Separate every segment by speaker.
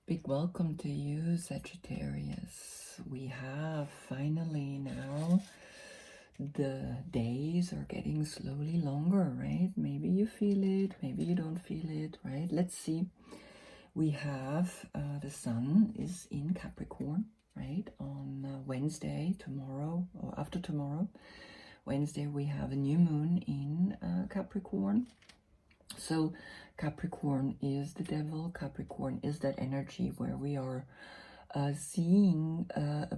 Speaker 1: Big welcome to you, Sagittarius. We have finally now, the days are getting slowly longer, right? Maybe you feel it, maybe you don't feel it, right? Let's see. We have the sun is in Capricorn, right? On Wednesday, tomorrow, or after tomorrow, Wednesday, we have a new moon in Capricorn. So Capricorn is the devil. Capricorn is that energy where we are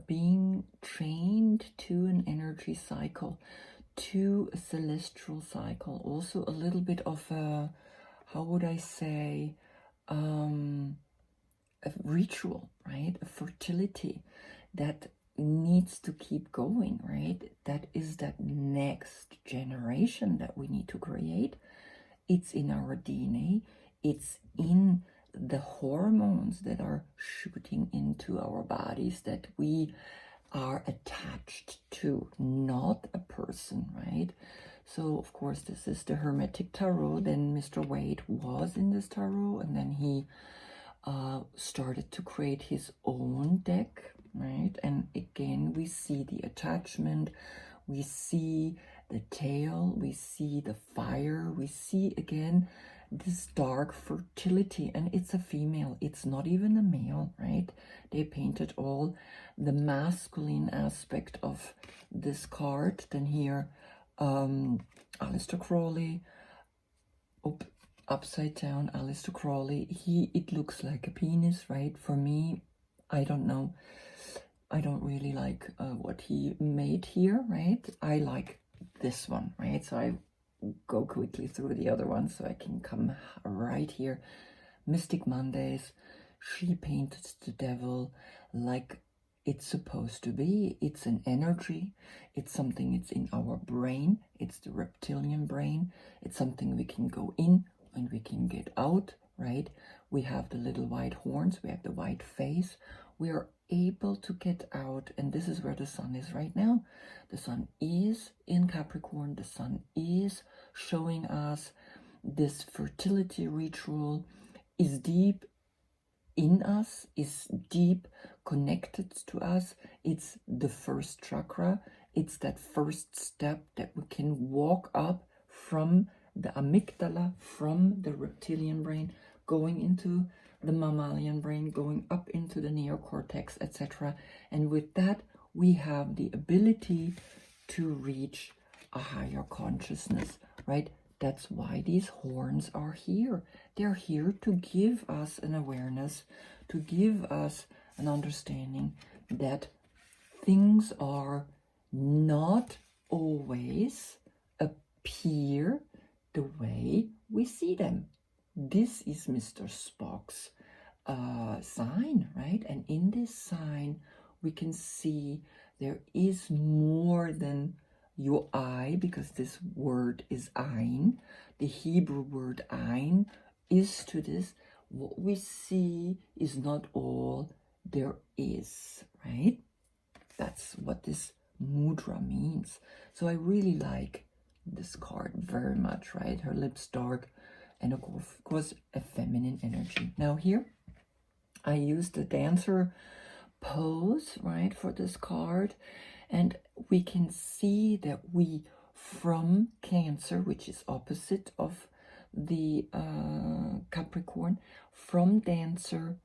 Speaker 1: being trained to an energy cycle, to a celestial cycle. Also a little bit of a, how would I say, a ritual, right? A fertility that needs to keep going, right? That is that next generation that we need to create. It's in our DNA. It's in the hormones that are shooting into our bodies that we are attached to, not a person, right? So, of course, this is the Hermetic Tarot. Then Mr. Wade was in this tarot, and then he started to create his own deck, right? And again, we see the attachment, we see the tail, we see the fire, we see again this dark fertility, and it's a female, it's not even a male, right? They painted all the masculine aspect of this card. Then here, Aleister Crowley, upside down, Aleister Crowley, it looks like a penis, right? For me, I don't know, I don't really like what he made here, right? I like this one, right? So I go quickly through the other ones so I can come right here. Mystic Mondays, she painted the devil like it's supposed to be. It's an energy, it's something, it's in our brain, it's the reptilian brain, it's something we can go in and we can get out, right? We have the little white horns, we have the white face, we are able to get out, and this is where the sun is right now. The sun is in Capricorn, the sun is showing us this fertility ritual is deep in us, is deep connected to us. It's the first chakra, it's that first step that we can walk up from the amygdala, from the reptilian brain, going into the mammalian brain, going up into the neocortex, etc. And with that, we have the ability to reach a higher consciousness, right? That's why these horns are here. They're here to give us an awareness, to give us an understanding that things are not always appear the way we see them. This is Mr. Spock's sign, right? And in this sign, we can see there is more than your eye, because this word is ein. The Hebrew word ein is to this. What we see is not all there is, right? That's what this mudra means. So I really like this card very much, right? Her lips dark, and of course a feminine energy. Now here I used the dancer pose, right, for this card, and we can see that we, from Cancer, which is opposite of the Capricorn, from Cancer,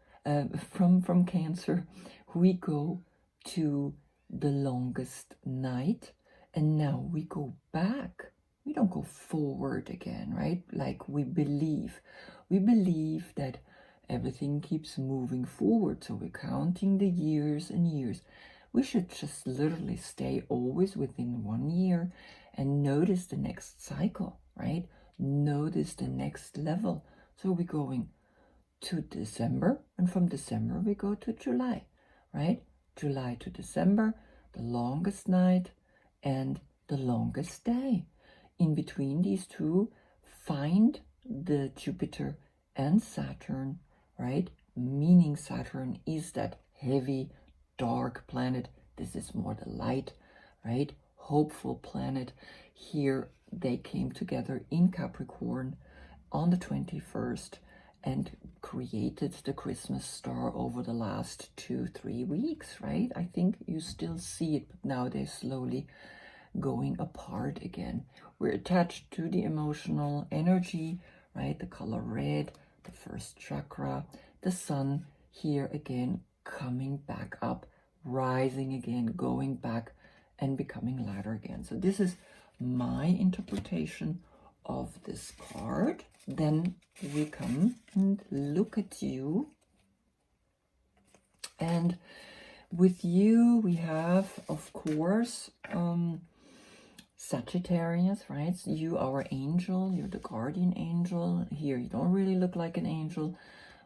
Speaker 1: we go to the longest night, and now we go back. We don't go forward again, right? Like we believe that everything keeps moving forward. So we're counting the years and years. We should just literally stay always within 1 year and notice the next cycle, right? Notice the next level. So we're going to December, and from December we go to July, right? July to December, the longest night and the longest day. In between these two, find the Jupiter and Saturn, right? Meaning Saturn is that heavy, dark planet. This is more the light, right? Hopeful planet. Here they came together in Capricorn on the 21st, and created the Christmas star over the last 2-3 weeks, right? I think you still see it, but now they're slowly going apart again. We're attached to the emotional energy, right? The color red, the first chakra, the sun here again, coming back up, rising again, going back and becoming lighter again. So this is my interpretation of this card. Then we come and look at you. And with you, we have, of course, Sagittarius, right? So you, our angel, you're the guardian angel. Here, you don't really look like an angel,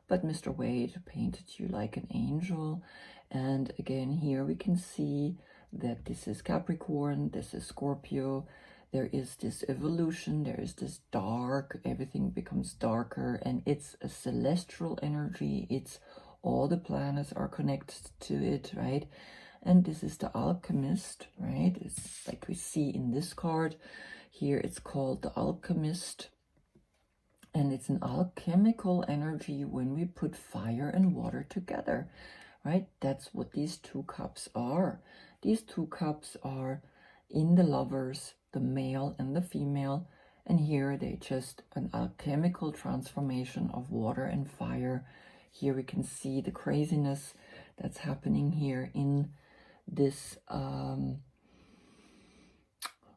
Speaker 1: but Mr. Wade painted you like an angel. And again, here we can see that this is Capricorn, this is Scorpio. There is this evolution, there is this dark, everything becomes darker, and it's a celestial energy. It's all the planets are connected to it, right? And this is the alchemist, right? It's like we see in this card. Here it's called the alchemist. And it's an alchemical energy when we put fire and water together, right? That's what these two cups are. These two cups are in the lovers, the male and the female. And here they just an alchemical transformation of water and fire. Here we can see the craziness that's happening here in this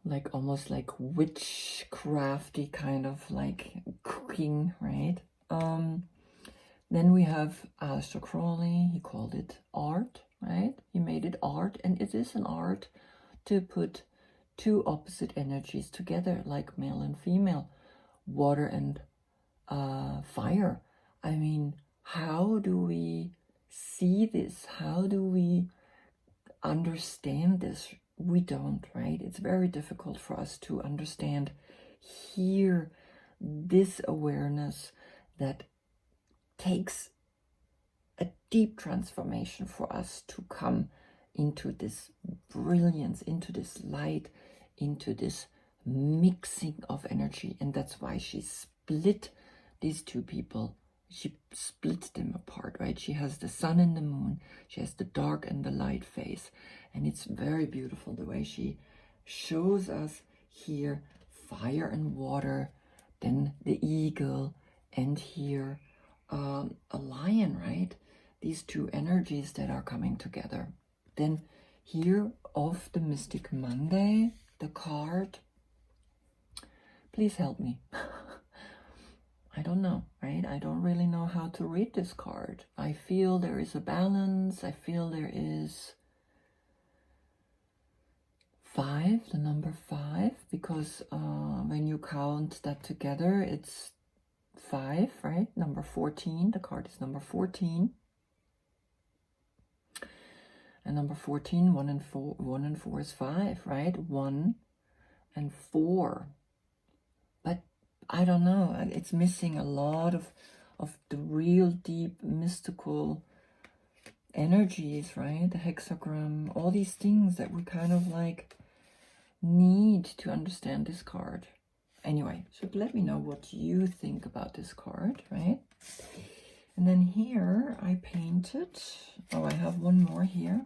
Speaker 1: like almost like witchcrafty kind of like cooking, right? Then we have Aleister Crowley. He called it art, right? He made it art, and it is an art to put two opposite energies together, like male and female, water and fire. I mean, how do we see this? How do we understand this? We don't, right? It's very difficult for us to understand here this awareness that takes a deep transformation for us to come into this brilliance, into this light, into this mixing of energy. And that's why she split these two people. She split them apart, right? She has the sun and the moon. She has the dark and the light phase. And it's very beautiful the way she shows us here fire and water, then the eagle, and here a lion, right? These two energies that are coming together. Then here of the Mystic Monday, the card. Please help me. I don't know, right? I don't really know how to read this card. I feel there is a balance. I feel there is 5, the number 5, because when you count that together, it's 5, right? Number 14, the card is number 14. And number 14, 1 and 4 is 5, right? 1 and 4. But I don't know, it's missing a lot of the real deep mystical energies, right? The hexagram, all these things that we kind of like need to understand this card. Anyway, so let me know what you think about this card, right? And then here I painted, oh, I have one more here.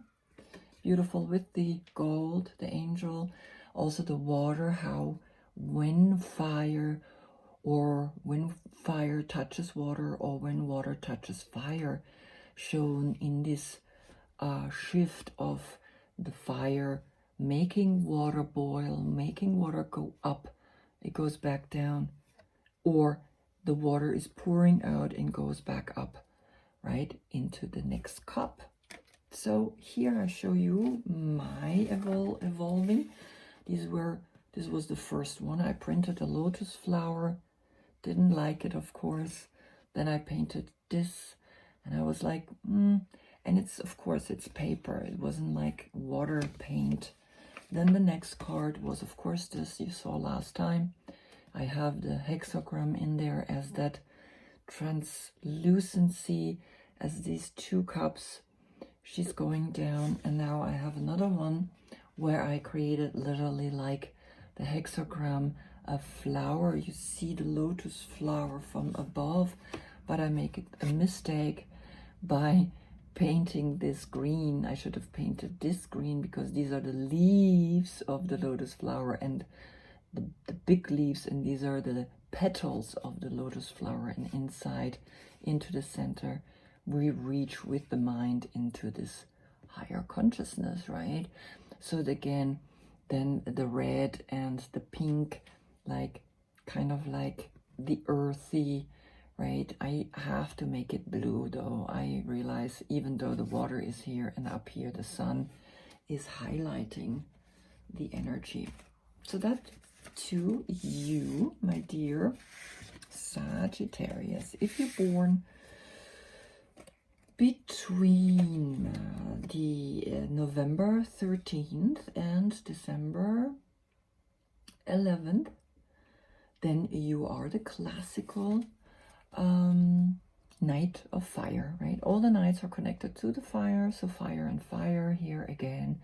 Speaker 1: Beautiful with the gold, the angel, also the water, how when fire touches water or when water touches fire, shown in this shift of the fire making water boil, making water go up, it goes back down, or the water is pouring out and goes back up, right, into the next cup. So here I show you my evolving. This was the first one. I printed a lotus flower, didn't like it, of course. Then I painted this, and I was like, and it's, of course, it's paper. It wasn't like water paint. Then the next card was, of course, this you saw last time. I have the hexagram in there as that translucency, as these two cups. She's going down, and now I have another one where I created literally like the hexagram, a flower. You see the lotus flower from above, but I make it a mistake by painting this green. I should have painted this green because these are the leaves of the lotus flower and the big leaves, and these are the petals of the lotus flower, and inside into the center we reach with the mind into this higher consciousness, right? So again, then the red and the pink, like kind of like the earthy, right? I have to make it blue though. I realize even though the water is here and up here the sun is highlighting the energy. So that to you, my dear Sagittarius, if you're born between the November 13th and December 11th, then you are the classical Knight of Fire, right? All the knights are connected to the fire, so fire and fire here again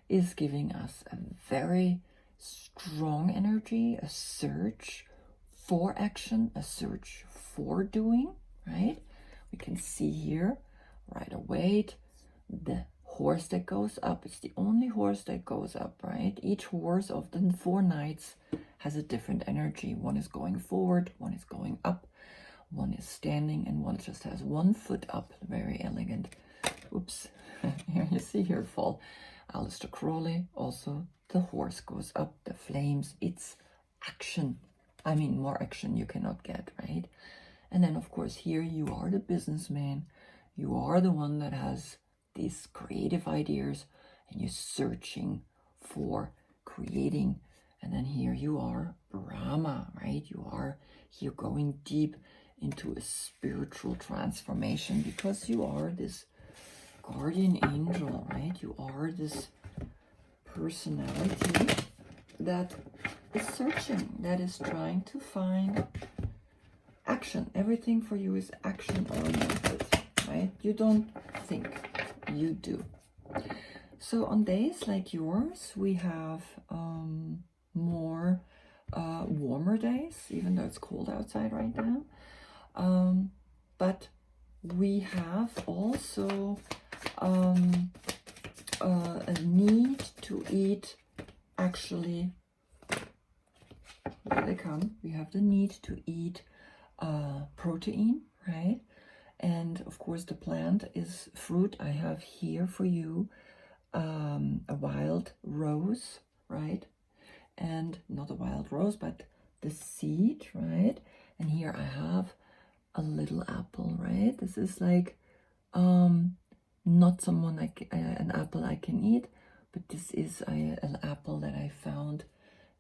Speaker 1: is giving us a very strong energy, a search for action, a search for doing, right? We can see here right away the horse that goes up. It's the only horse that goes up, right? Each horse of the 4 knights has a different energy. One is going forward, one is going up, one is standing, and one just has 1 foot up. Very elegant. Oops. Here you see here fall. Aleister Crowley, also the horse goes up, the flames. It's action. I mean, more action you cannot get, right? And then, of course, here you are the businessman. You are the one that has these creative ideas and you're searching for creating. And then here you are, Brahma, right? You are here going deep into a spiritual transformation because you are this guardian angel, right? You are this personality that is searching, that is trying to find action. Everything for you is action oriented, right? You don't think, you do. So on days like yours, we have more warmer days, even though it's cold outside right now. But we have also a need to eat, actually, here they come. We have the need to eat protein, right? And of course the plant is fruit. I have here for you a wild rose, right? And not a wild rose, but the seed, right? And here I have a little apple, right? This is like not someone like an apple I can eat, but this is an apple that I found,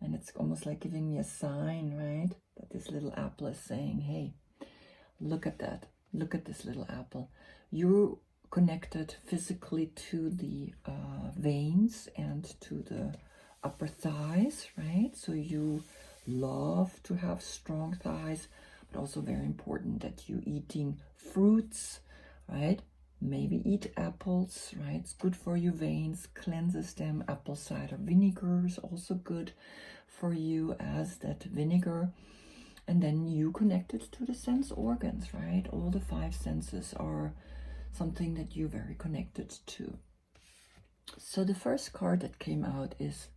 Speaker 1: and it's almost like giving me a sign, right? That this little apple is saying, hey, look at that. Look at this little apple. You're connected physically to the veins and to the upper thighs, right? So you love to have strong thighs, but also very important that you eating fruits, right? Maybe eat apples, right? It's good for your veins, cleanses them. Apple cider vinegar is also good for you as that vinegar. And then you connected to the sense organs, right? All the 5 senses are something that you're very connected to. So the first card that came out is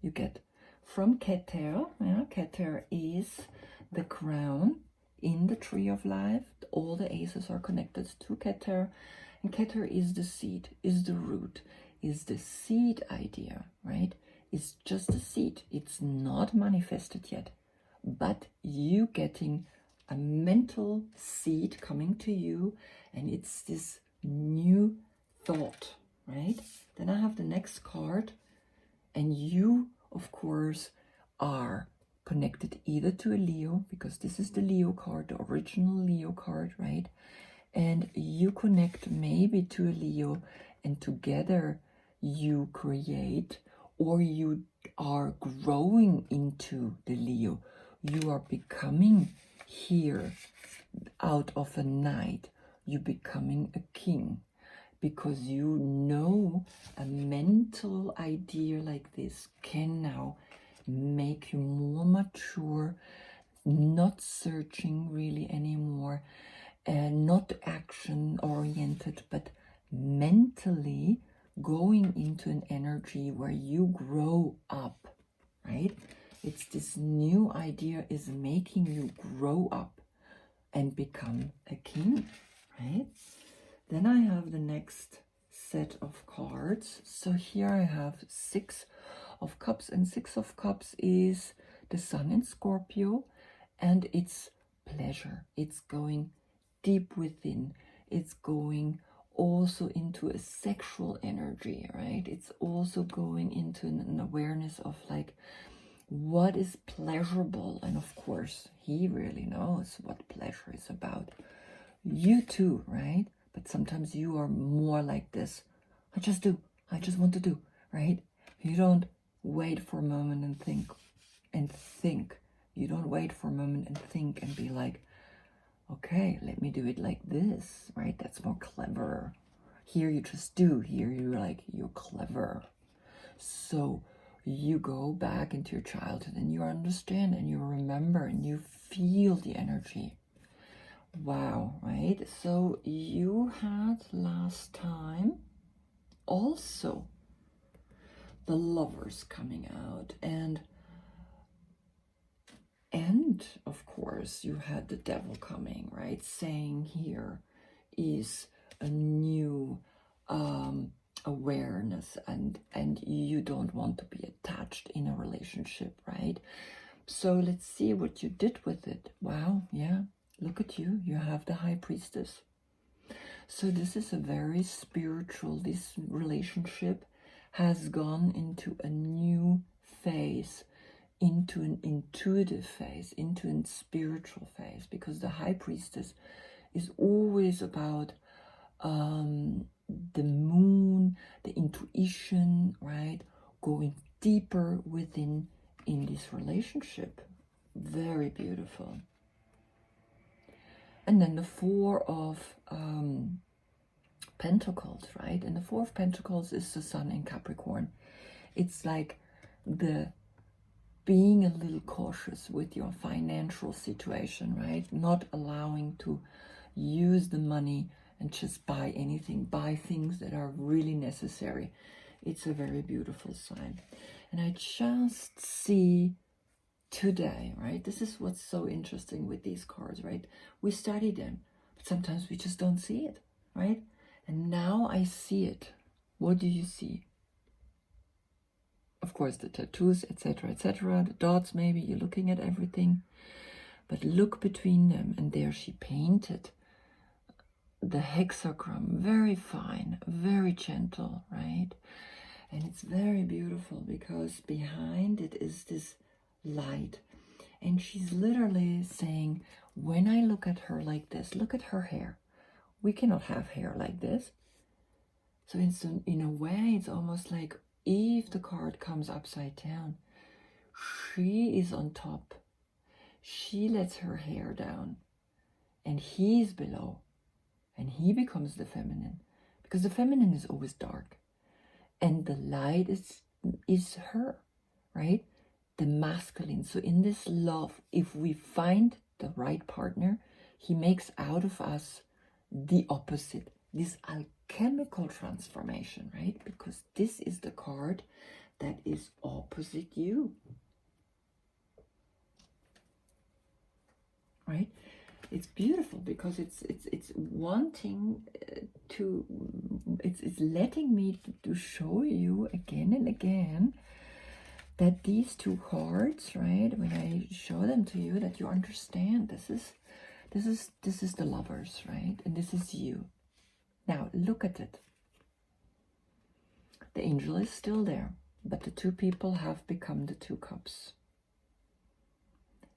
Speaker 1: you get from Keter. Yeah? Keter is the crown in the tree of life. All the aces are connected to Keter. And Keter is the seed, is the root, is the seed idea, right? It's just a seed. It's not manifested yet. But you getting a mental seed coming to you, and it's this new thought, right? Then I have the next card, and you, of course, are connected either to a Leo, because this is the Leo card, the original Leo card, right? And you connect maybe to a Leo, and together you create, or you are growing into the Leo. You are becoming here out of a knight. You're becoming a king because you know a mental idea like this can now make you more mature, not searching really anymore, and not action oriented, but mentally going into an energy where you grow up, right? It's this new idea is making you grow up and become a king, right? Then I have the next set of cards. So here I have 6 of Cups, and 6 of Cups is the Sun in Scorpio, and it's pleasure. It's going deep within. It's going also into a sexual energy, right? It's also going into an awareness of like, what is pleasurable? And of course, he really knows what pleasure is about. You too, right? But sometimes you are more like this. I just do. I just want to do, right? You don't wait for a moment and think. You don't wait for a moment and think and be like, okay, let me do it like this, right? That's more clever. Here you just do. Here you're like, you're clever. So you go back into your childhood and you understand and you remember and you feel the energy. Wow, right? So you had last time also the Lovers coming out, and of course you had the Devil coming, right? Saying here is a new awareness, and you don't want to be attached in a relationship, right? So let's see what you did with it. Wow, yeah. Look at you, you have the High Priestess. So this is a very spiritual, this relationship has gone into a new phase, into an intuitive phase, into a spiritual phase, because the High Priestess is always about the moon, the intuition, right? Going deeper within in this relationship. Very beautiful. And then the 4 of Pentacles, right? And the 4 of Pentacles is the Sun in Capricorn. It's like the being a little cautious with your financial situation, right? Not allowing to use the money and just buy anything, buy things that are really necessary. It's a very beautiful sign. And I just see today, right? This is what's so interesting with these cards, right? We study them, but sometimes we just don't see it, right? And now I see it. What do you see? Of course, the tattoos, etc., etc., the dots, maybe you're looking at everything, but look between them, and there she painted the hexagram, very fine, very gentle, right? And it's very beautiful because behind it is this light, and she's literally saying, when I look at her like this, look at her hair. We cannot have hair like this. So in a way, it's almost like if the card comes upside down, she is on top. She lets her hair down, and he's below, and he becomes the feminine, because the feminine is always dark, and the light is her, right? The masculine. So in this love, if we find the right partner, he makes out of us the opposite, this alchemical transformation, right? Because this is the card that is opposite you, right? It's beautiful because it's wanting to, it's letting me to show you again and again that these 2 cards, right, when I show them to you, that you understand this is the Lovers, right? And this is you. Now look at it. The angel is still there, but the 2 people have become the 2 cups,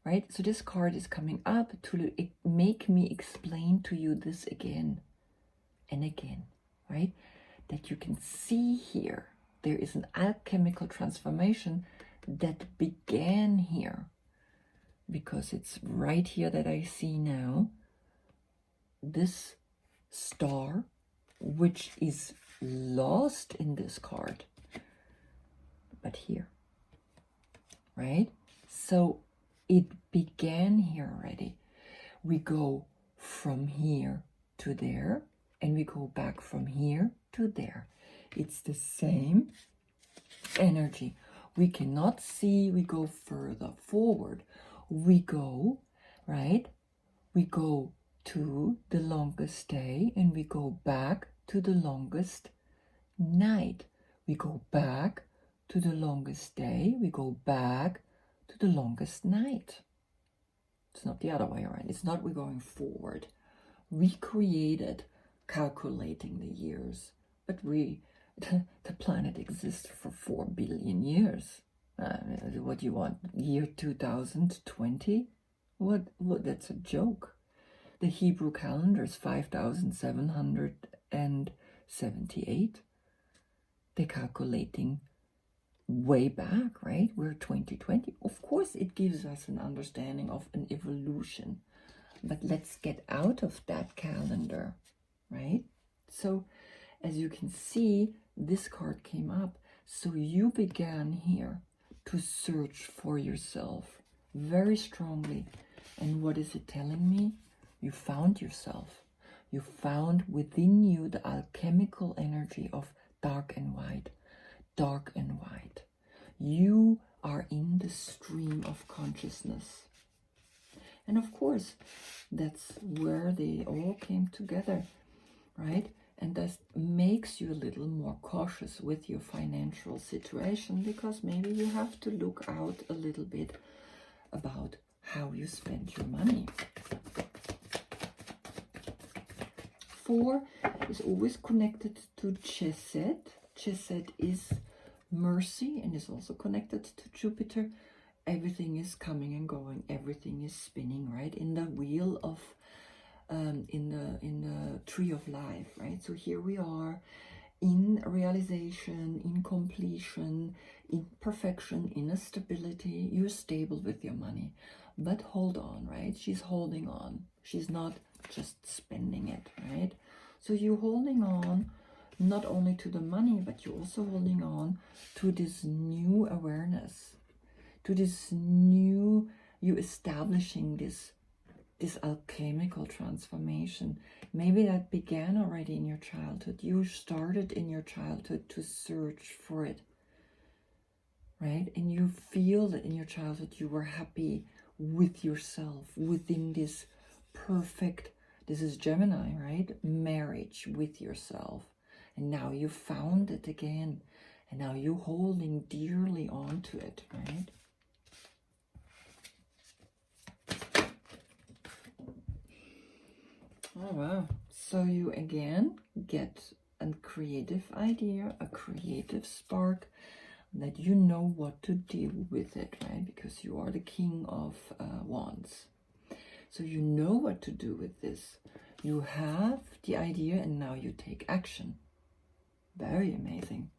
Speaker 1: right? So this card is coming up to make me explain to you this again and again, right? That you can see here, there is an alchemical transformation that began here, because it's right here that I see now this star, which is lost in this card, but here, right? So it began here already. We go from here to there, and we go back from here to there. It's the same energy. We cannot see, we go further forward. We go, right? We go to the longest day and we go back to the longest night. We go back to the longest day, we go back to the longest night. It's not the other way around. It's not we're going forward. We created calculating the years, but the planet exists for 4 billion years. What do you want? Year 2020? What? That's a joke. The Hebrew calendar is 5,778. They're calculating way back, right? We're 2020. Of course, it gives us an understanding of an evolution. But let's get out of that calendar, right? So, as you can see, this card came up. So you began here to search for yourself very strongly. And what is it telling me? You found yourself. You found within you the alchemical energy of dark and white. Dark and white. You are in the stream of consciousness. And of course, that's where they all came together, right? And that makes you a little more cautious with your financial situation, because maybe you have to look out a little bit about how you spend your money. 4 is always connected to Chesed. Chesed is mercy and is also connected to Jupiter. Everything is coming and going. Everything is spinning, right? In the wheel of, in the tree of life, right? So here we are in realization, in completion, in perfection, in a stability. You're stable with your money. But hold on, right? She's holding on. She's not just spending it, right? So you're holding on not only to the money, but you're also holding on to this new awareness, to this new, you establishing this alchemical transformation. Maybe that began already in your childhood. You started in your childhood to search for it, right? And you feel that in your childhood you were happy with yourself, within this perfect, this is Gemini, right? Marriage with yourself. And now you found it again. And now you're holding dearly onto it, right? Oh, wow. So you again get a creative idea, a creative spark, that you know what to deal with it, right? Because you are the King of Wands. So you know what to do with this. You have the idea and now you take action. Very amazing,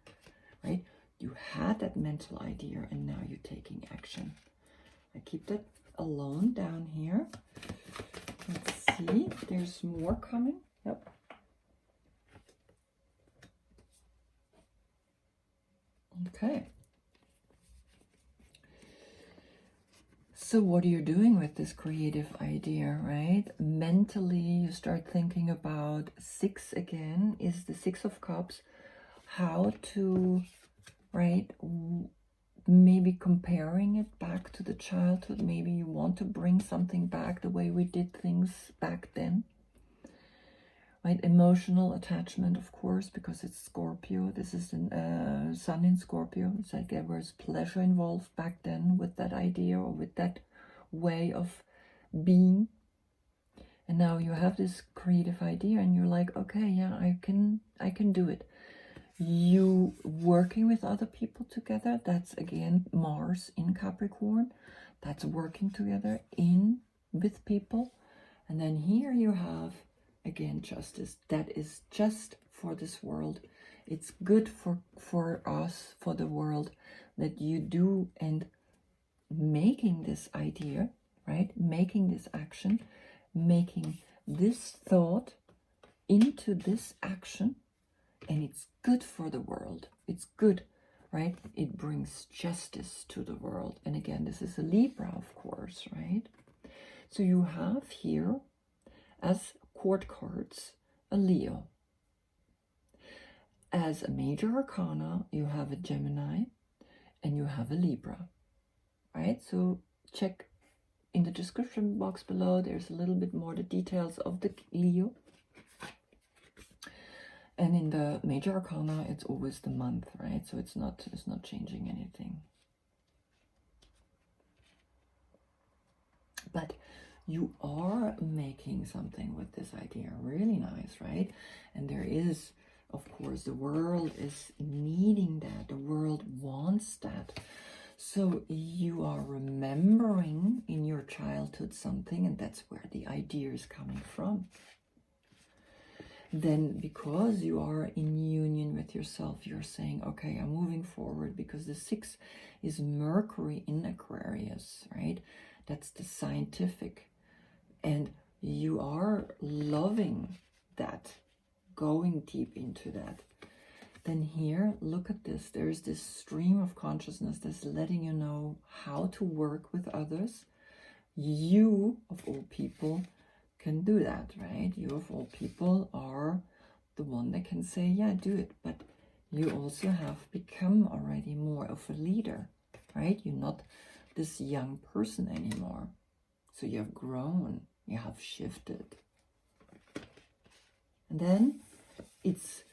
Speaker 1: right? You had that mental idea and now you're taking action. I keep that alone down here. Let's see, there's more coming. Yep. Okay. So what are you doing with this creative idea, right? Mentally, you start thinking about 6 again, is the 6 of Cups. How to, right, maybe comparing it back to the childhood. Maybe you want to bring something back the way we did things back then. Right, emotional attachment, of course, because it's Scorpio. This is an Sun in Scorpio. It's like there was pleasure involved back then with that idea or with that way of being. And now you have this creative idea and you're like, okay, yeah, I can do it. You working with other people together, that's again Mars in Capricorn. That's working together with people. And then here you have again justice. That is just for this world. It's good for us, for the world, that you do, and making this idea, right, making this action, making this thought into this action, and it's good for the world. It's good, right? It brings justice to the world. And again, this is a Libra, of course, right? So you have here as court cards, a Leo. As a major arcana, you have a Gemini and you have a Libra, right? So check in the description box below. There's a little bit more the details of the Leo. And in the major arcana, it's always the month, right? So it's not changing anything. But you are making something with this idea. Really nice, right? And there is, of course, the world is needing that. The world wants that. So you are remembering in your childhood something, and that's where the idea is coming from. Then because you are in union with yourself, you're saying, okay, I'm moving forward, because the 6 is Mercury in Aquarius, right? That's the scientific. And you are loving that, going deep into that. Then here, look at this. There's this stream of consciousness that's letting you know how to work with others. You, of all people, can do that, right? You, of all people, are the one that can say, yeah, do it. But you also have become already more of a leader, right? You're not this young person anymore. So you have grown, you have shifted. And then it's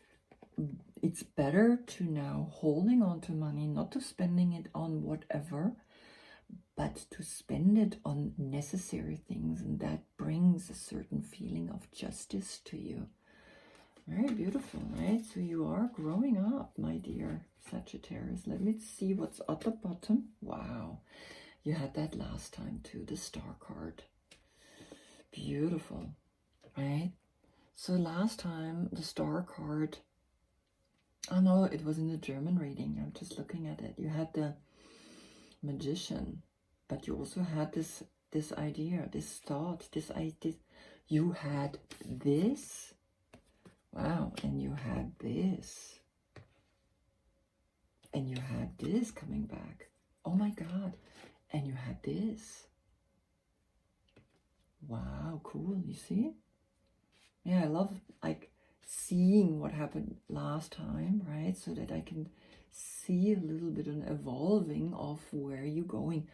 Speaker 1: better to now holding on to money, not to spending it on whatever, but to spend it on necessary things, and that brings a certain feeling of justice to you. Very beautiful, right? So you are growing up, my dear Sagittarius. Let me see what's at the bottom. Wow, you had that last time too, the Star card. Beautiful, right? So last time the Star card, oh no, it was in the German reading. I'm just looking at it. You had the Magician, but you also had this idea, this thought, this idea. You had this. Wow, and you had this. And you had this coming back. Oh my God. And you had this. Wow, cool, you see? Yeah, I love like seeing what happened last time, right? So that I can see a little bit an evolving of where you're going.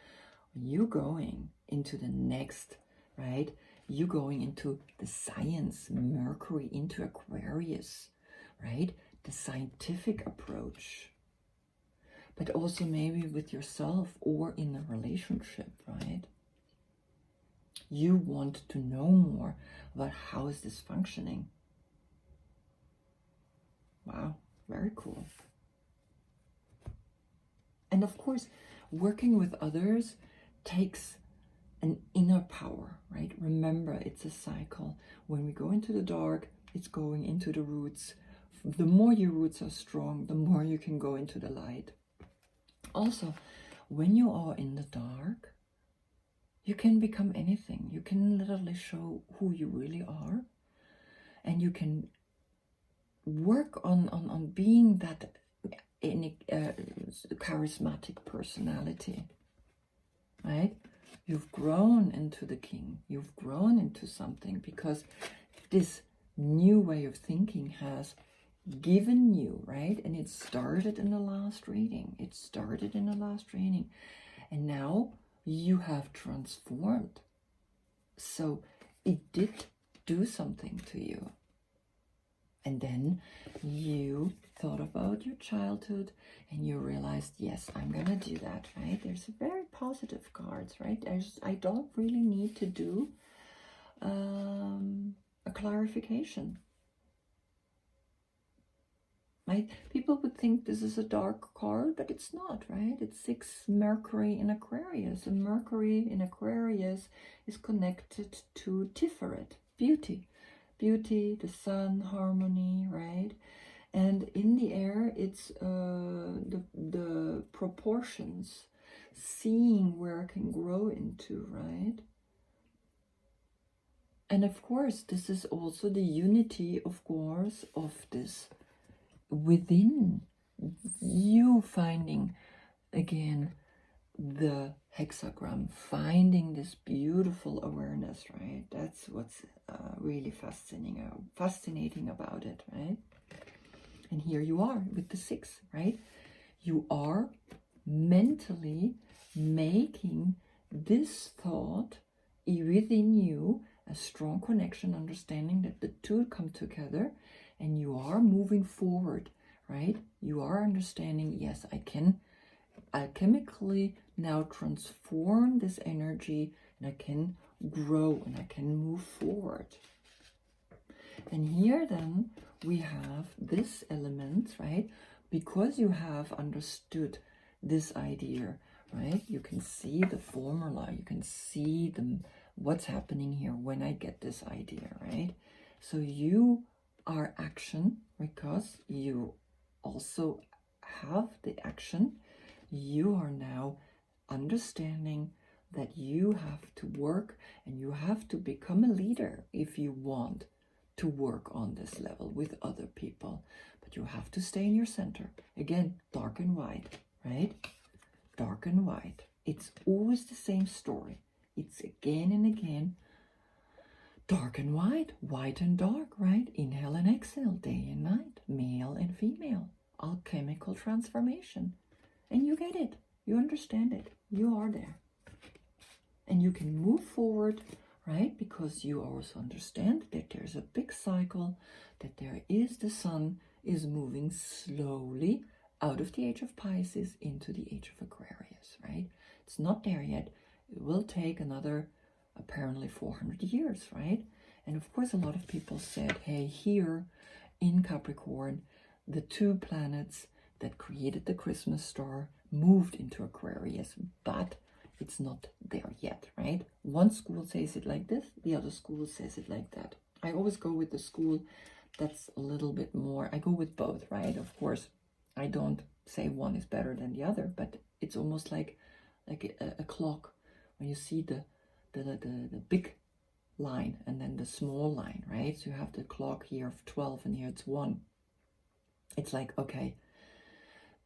Speaker 1: You're going into the next, right? You're going into the science, Mercury into Aquarius, right? The scientific approach. But also maybe with yourself or in a relationship, right? You want to know more about how is this functioning. Wow, very cool. And of course, working with others takes an inner power, right? Remember, it's a cycle. When we go into the dark, it's going into the roots. The more your roots are strong, the more you can go into the light. Also, when you are in the dark, you can become anything. You can literally show who you really are. And you can work on being that charismatic personality, right? You've grown into the king. You've grown into something because this new way of thinking has given you, right? And it started in the last reading. It started in the last reading. And now you have transformed. So it did do something to you. And then you thought about your childhood and you realized, yes, I'm going to do that, right? There's very positive cards, right? I don't really need to do a clarification. Right? People would think this is a dark card, but it's not, right? It's 6 Mercury in Aquarius. And Mercury in Aquarius is connected to Tiferet, beauty. Beauty, the sun, harmony, right? And in the air, it's the proportions, seeing where I can grow into, right? And of course, this is also the unity, of course, of this within you finding, again, the hexagram, finding this beautiful awareness, right? That's what's really fascinating about it, right? And here you are with the 6, right? You are mentally making this thought within you a strong connection, understanding that the two come together, and you are moving forward, right? You are understanding, yes, I can alchemically now transform this energy, and I can grow and I can move forward. And here then we have this element, right? Because you have understood this idea, right? You can see the formula, you can see what's happening here when I get this idea, right? So you are action because you also have the action. You are now understanding that you have to work and you have to become a leader if you want to work on this level with other people. But you have to stay in your center. Again, dark and white, right? Dark and white. It's always the same story. It's again and again dark and white, white and dark, right? Inhale and exhale, day and night, male and female, alchemical transformation. And you get it. You understand it. You are there. And you can move forward, right? Because you also understand that there's a big cycle, that there is the sun is moving slowly out of the age of Pisces into the age of Aquarius, right? It's not there yet. It will take another apparently 400 years, right? And of course, a lot of people said, hey, here in Capricorn, the 2 planets that created the Christmas star moved into Aquarius, but it's not there yet, right? One school says it like this, the other school says it like that. I always go with the school that's a little bit more, I go with both, right? Of course, I don't say one is better than the other, but it's almost like a clock. When you see the big line and then the small line, right? So you have the clock here of 12 and here it's 1. It's like, okay,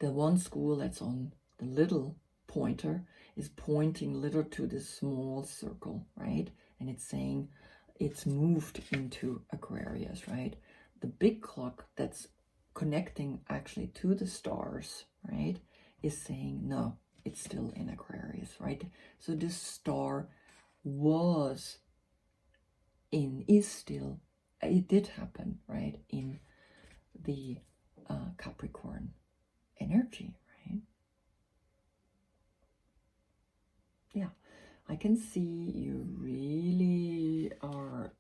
Speaker 1: the one school that's on the little pointer is pointing little to this small circle, right? And it's saying it's moved into Aquarius, right? The big clock that's connecting actually to the stars, right, is saying no, it's still in Aquarius, right? So this star is still, it did happen, right, in the Capricorn energy, right? Yeah, I can see you really are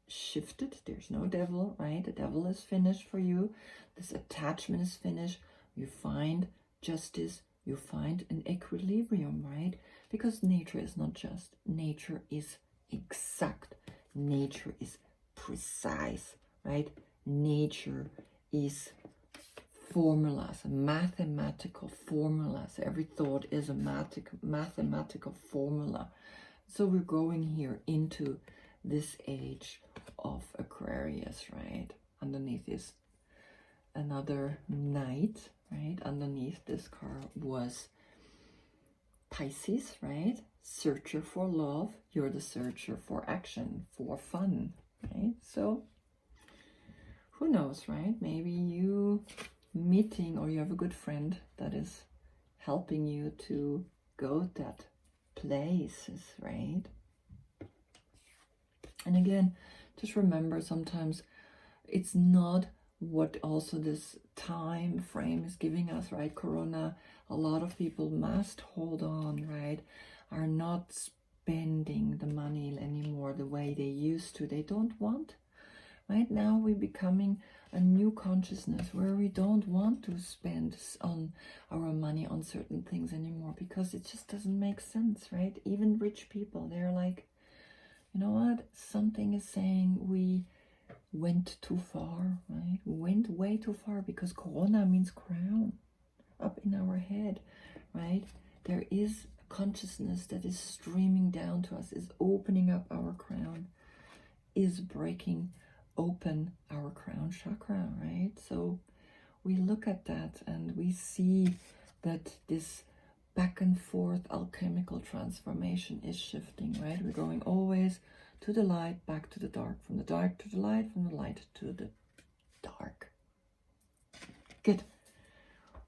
Speaker 1: shifted. There's no devil, right? The devil is finished for you. This attachment is finished. You find justice. You find an equilibrium, right? Because nature is not just. Nature is exact. Nature is precise, right? Nature is formulas, mathematical formulas. Every thought is a mathematical formula. So we're going here into this age of Aquarius, right? Underneath is another knight, right? Underneath this card was Pisces, right? Searcher for love. You're the searcher for action, for fun, right? So who knows, right? Maybe you meeting or you have a good friend that is helping you to go that places, right? And again, just remember, sometimes it's not what also this time frame is giving us, right? Corona, a lot of people must hold on, right? Are not spending the money anymore the way they used to. They don't want. Right now we're becoming a new consciousness where we don't want to spend on our money on certain things anymore because it just doesn't make sense, right? Even rich people, they're like, you know what? Something is saying we went too far, right? We went way too far because Corona means crown up in our head, right? There is a consciousness that is streaming down to us, is opening up our crown, is breaking open our crown chakra, right? So we look at that and we see that this back and forth alchemical transformation is shifting, right? We're going always to the light, back to the dark, from the dark to the light, from the light to the dark. Good.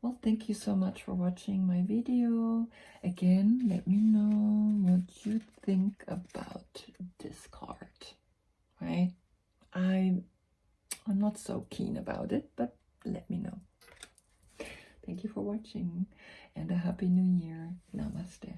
Speaker 1: Well, thank you so much for watching my video. Again, let me know what you think about this card, right? I'm not so keen about it, but let me know. Thank you for watching and a happy new year. Namaste.